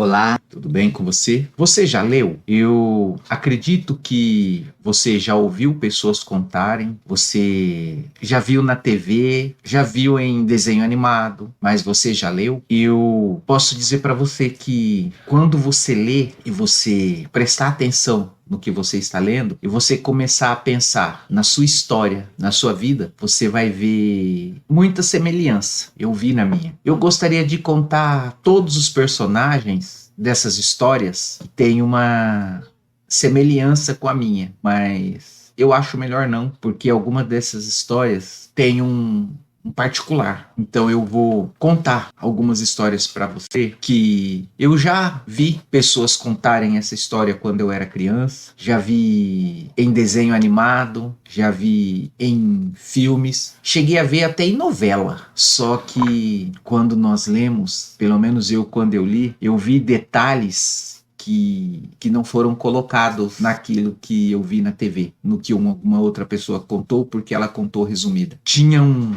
Olá, tudo bem com você? Você já leu? Eu acredito que você já ouviu pessoas contarem, você já viu na TV, já viu em desenho animado, mas você já leu? Eu posso dizer para você que quando você lê e você prestar atenção no que você está lendo e você começar a pensar na sua história, na sua vida, você vai ver muita semelhança. Eu vi na minha. Eu gostaria de contar todos os personagens dessas histórias que têm uma semelhança com a minha, mas eu acho melhor não, porque alguma dessas histórias tem um particular. Então eu vou contar algumas histórias para você que eu já vi pessoas contarem essa história quando eu era criança, já vi em desenho animado, já vi em filmes, cheguei a ver até em novela. Só que quando nós lemos, pelo menos eu quando eu li, eu vi detalhes que não foram colocados naquilo que eu vi na TV, no que uma outra pessoa contou, porque ela contou resumida. Tinha um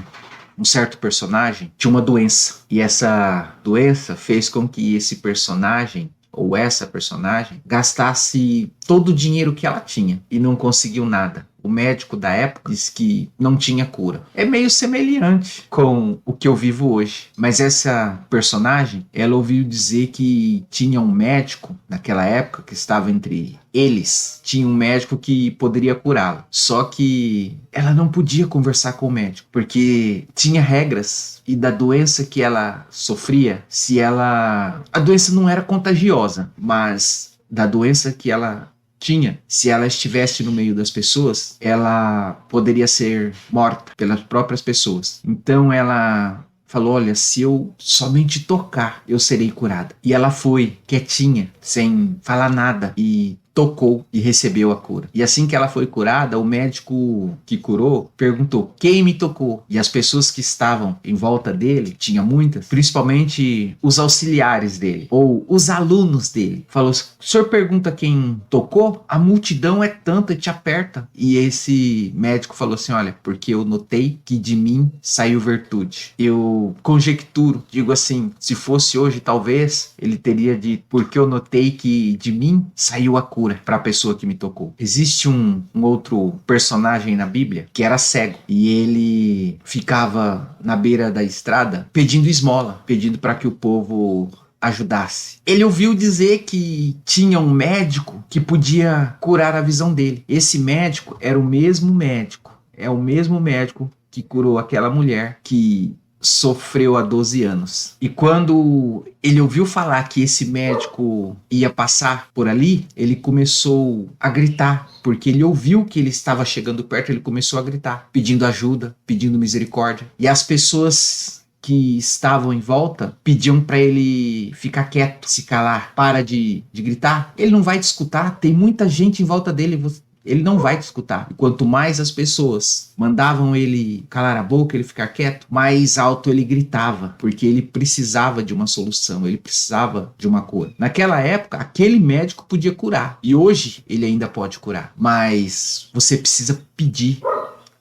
certo personagem, tinha uma doença, e essa doença fez com que esse personagem ou essa personagem gastasse todo o dinheiro que ela tinha e não conseguiu nada. O médico da época disse que não tinha cura. É meio semelhante com o que eu vivo hoje. Mas essa personagem, ela ouviu dizer que tinha um médico naquela época que estava entre eles. Tinha um médico que poderia curá-la. Só que ela não podia conversar com o médico, porque tinha regras e da doença que ela sofria, se ela... A doença não era contagiosa, mas da doença que ela tinha, se ela estivesse no meio das pessoas, ela poderia ser morta pelas próprias pessoas. Então ela falou, olha, se eu somente tocar, eu serei curada. E ela foi quietinha, sem falar nada, e tocou e recebeu a cura. E assim que ela foi curada, o médico que curou perguntou, quem me tocou? E as pessoas que estavam em volta dele, tinha muitas, principalmente os auxiliares dele, ou os alunos dele. Falou, o senhor pergunta quem tocou? A multidão é tanta, te aperta. E esse médico falou assim, olha, porque eu notei que de mim saiu virtude. Eu conjecturo, digo assim, se fosse hoje, talvez, ele teria dito, porque eu notei que de mim saiu a cura para a pessoa que me tocou. Existe um outro personagem na Bíblia que era cego e ele ficava na beira da estrada pedindo esmola, pedindo para que o povo ajudasse. Ele ouviu dizer que tinha um médico que podia curar a visão dele. Esse médico era o mesmo médico, é o mesmo médico que curou aquela mulher que sofreu há 12 anos. E quando ele ouviu falar que esse médico ia passar por ali, ele começou a gritar, porque ele ouviu que ele estava chegando perto, ele começou a gritar, pedindo ajuda, pedindo misericórdia. E as pessoas que estavam em volta pediam para ele ficar quieto, se calar, para de gritar. Ele não vai te escutar, tem muita gente em volta dele, ele não vai te escutar. E quanto mais as pessoas mandavam ele calar a boca, ele ficar quieto, mais alto ele gritava, porque ele precisava de uma solução, ele precisava de uma cura. Naquela época, aquele médico podia curar, e hoje ele ainda pode curar, mas você precisa pedir.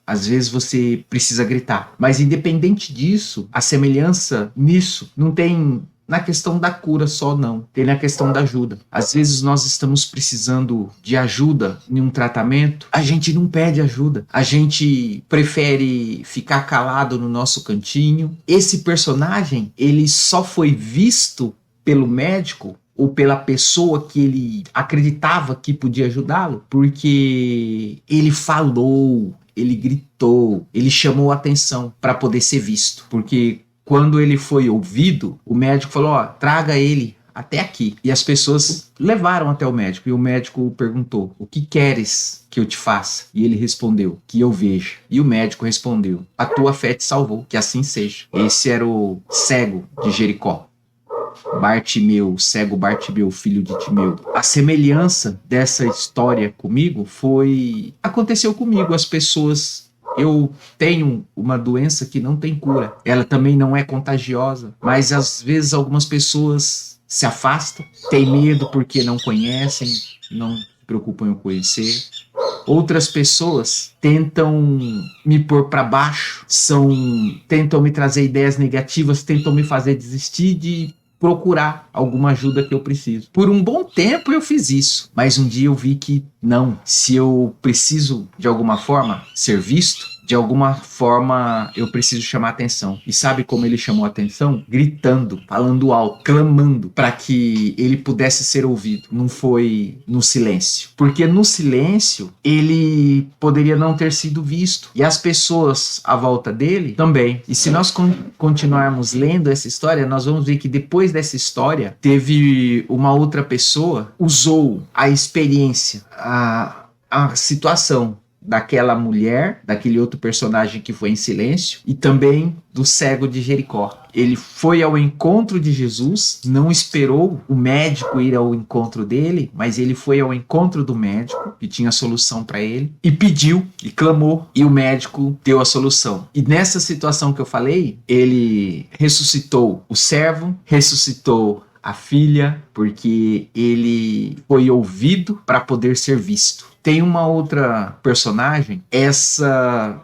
Às vezes você precisa gritar. Mas independente disso, a semelhança nisso não tem na questão da cura só, não. Tem na questão da ajuda. Às vezes nós estamos precisando de ajuda em um tratamento, a gente não pede ajuda. A gente prefere ficar calado no nosso cantinho. Esse personagem, ele só foi visto pelo médico ou pela pessoa que ele acreditava que podia ajudá-lo, porque ele falou, ele gritou, ele chamou a atenção para poder ser visto, porque quando ele foi ouvido, o médico falou, ó, traga ele até aqui. E as pessoas levaram até o médico, e o médico perguntou, o que queres que eu te faça? E ele respondeu, que eu veja. E o médico respondeu, a tua fé te salvou, que assim seja. Esse era o cego de Jericó. Bartimeu, cego Bartimeu, filho de Timeu. A semelhança dessa história comigo aconteceu comigo. As pessoas... Eu tenho uma doença que não tem cura. Ela também não é contagiosa, mas às vezes algumas pessoas se afastam, têm medo porque não conhecem, não se preocupam em conhecer. Outras pessoas tentam me pôr para baixo, tentam me trazer ideias negativas, tentam me fazer desistir de procurar alguma ajuda que eu preciso. Por um bom tempo eu fiz isso, mas um dia eu vi que não. Se eu preciso de alguma forma ser visto, de alguma forma eu preciso chamar atenção. E sabe como ele chamou atenção? Gritando, falando alto, clamando para que ele pudesse ser ouvido. Não foi no silêncio. Porque no silêncio ele poderia não ter sido visto. E as pessoas à volta dele também. E se nós continuarmos lendo essa história, nós vamos ver que depois dessa história teve uma outra pessoa, usou a experiência, a situação daquela mulher, daquele outro personagem que foi em silêncio, e também do cego de Jericó. Ele foi ao encontro de Jesus, não esperou o médico ir ao encontro dele, mas ele foi ao encontro do médico, que tinha solução para ele, e pediu, e clamou, e o médico deu a solução. E nessa situação que eu falei, ele ressuscitou o servo, ressuscitou a filha, porque ele foi ouvido para poder ser visto. Tem uma outra personagem, essa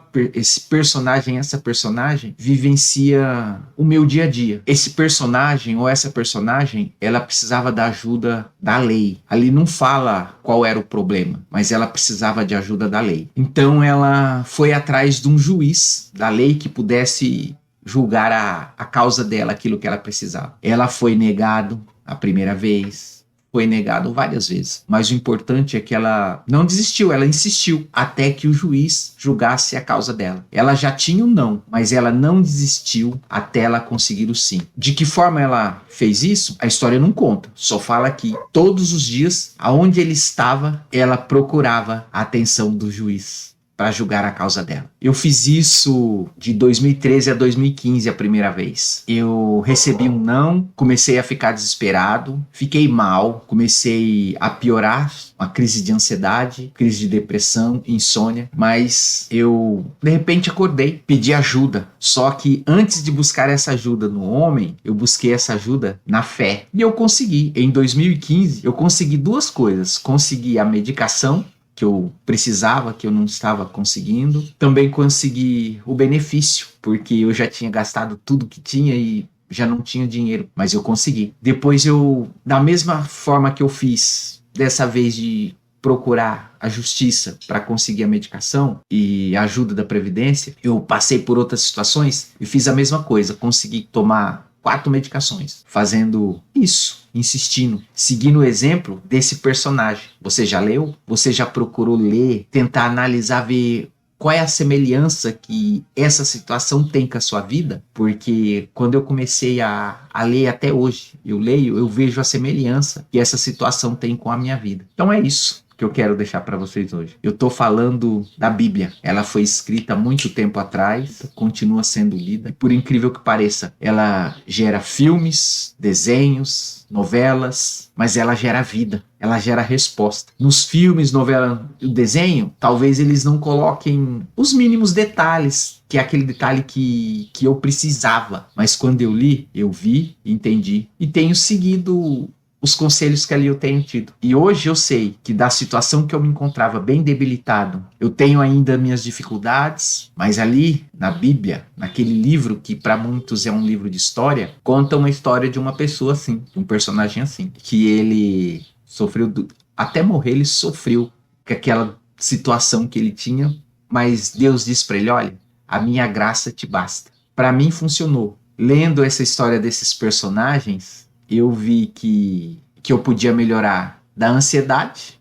personagem vivencia o meu dia a dia. Esse personagem ou essa personagem, ela precisava da ajuda da lei. Ali não fala qual era o problema, mas ela precisava de ajuda da lei. Então ela foi atrás de um juiz da lei que pudesse julgar a causa dela, aquilo que ela precisava. Ela foi negado a primeira vez, foi negado várias vezes, mas o importante é que ela não desistiu, ela insistiu até que o juiz julgasse a causa dela. Ela já tinha o não, mas ela não desistiu até ela conseguir o sim. De que forma ela fez isso? A história não conta, só fala que todos os dias, aonde ele estava, ela procurava a atenção do juiz para julgar a causa dela. Eu fiz isso de 2013 a 2015 a primeira vez. Eu recebi um não, comecei a ficar desesperado, fiquei mal, comecei a piorar, uma crise de ansiedade, crise de depressão, insônia, mas eu de repente acordei, pedi ajuda. Só que antes de buscar essa ajuda no homem, eu busquei essa ajuda na fé. E eu consegui. Em 2015, eu consegui duas coisas. Consegui a medicação que eu precisava, que eu não estava conseguindo. Também consegui o benefício, porque eu já tinha gastado tudo que tinha e já não tinha dinheiro, mas eu consegui. Depois eu, da mesma forma que eu fiz, dessa vez de procurar a justiça para conseguir a medicação e a ajuda da Previdência, eu passei por outras situações e fiz a mesma coisa, consegui tomar 4 medicações, fazendo isso, insistindo, seguindo o exemplo desse personagem. Você já leu? Você já procurou ler, tentar analisar, ver qual é a semelhança que essa situação tem com a sua vida? Porque quando eu comecei a ler até hoje, eu leio, eu vejo a semelhança que essa situação tem com a minha vida. Então é isso que eu quero deixar para vocês hoje. Eu estou falando da Bíblia. Ela foi escrita há muito tempo atrás, continua sendo lida. E por incrível que pareça, ela gera filmes, desenhos, novelas, mas ela gera vida, ela gera resposta. Nos filmes, novela, o desenho, talvez eles não coloquem os mínimos detalhes, que é aquele detalhe que eu precisava. Mas quando eu li, eu vi, entendi e tenho seguido os conselhos que ali eu tenho tido. E hoje eu sei que da situação que eu me encontrava bem debilitado, eu tenho ainda minhas dificuldades, mas ali na Bíblia, naquele livro que para muitos é um livro de história, conta uma história de uma pessoa assim, de um personagem assim, que ele sofreu, até morrer ele sofreu com aquela situação que ele tinha, mas Deus disse para ele, olha, a minha graça te basta. Para mim funcionou. Lendo essa história desses personagens, eu vi que eu podia melhorar da ansiedade,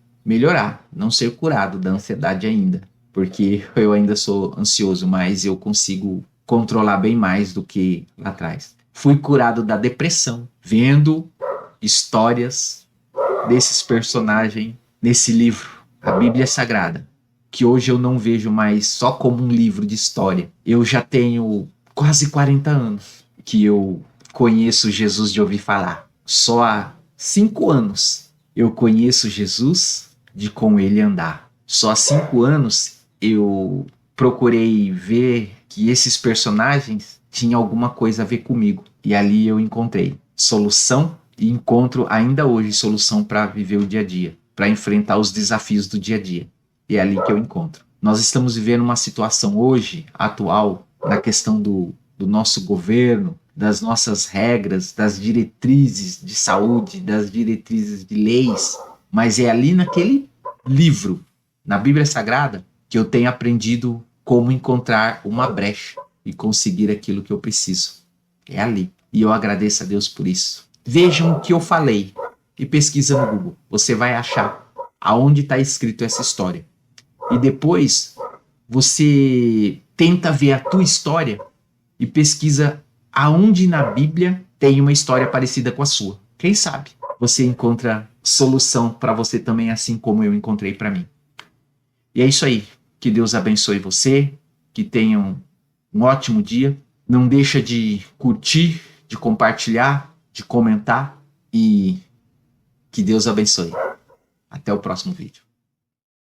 não ser curado da ansiedade ainda, porque eu ainda sou ansioso, mas eu consigo controlar bem mais do que lá atrás. Fui curado da depressão, vendo histórias desses personagens nesse livro, a Bíblia Sagrada, que hoje eu não vejo mais só como um livro de história. Eu já tenho quase 40 anos que eu conheço Jesus de ouvir falar. Só há 5 anos eu conheço Jesus de com ele andar. Só há 5 anos eu procurei ver que esses personagens tinham alguma coisa a ver comigo. E ali eu encontrei solução e encontro ainda hoje solução para viver o dia a dia, para enfrentar os desafios do dia a dia. E é ali que eu encontro. Nós estamos vivendo uma situação hoje, atual, na questão do nosso governo, das nossas regras, das diretrizes de saúde, das diretrizes de leis, mas é ali naquele livro, na Bíblia Sagrada, que eu tenho aprendido como encontrar uma brecha e conseguir aquilo que eu preciso. É ali. E eu agradeço a Deus por isso. Vejam o que eu falei e pesquisa no Google. Você vai achar aonde está escrito essa história. E depois você tenta ver a tua história e pesquisa aonde na Bíblia tem uma história parecida com a sua. Quem sabe você encontra solução para você também, assim como eu encontrei para mim. E é isso aí. Que Deus abençoe você, que tenham um ótimo dia. Não deixa de curtir, de compartilhar, de comentar e que Deus abençoe. Até o próximo vídeo.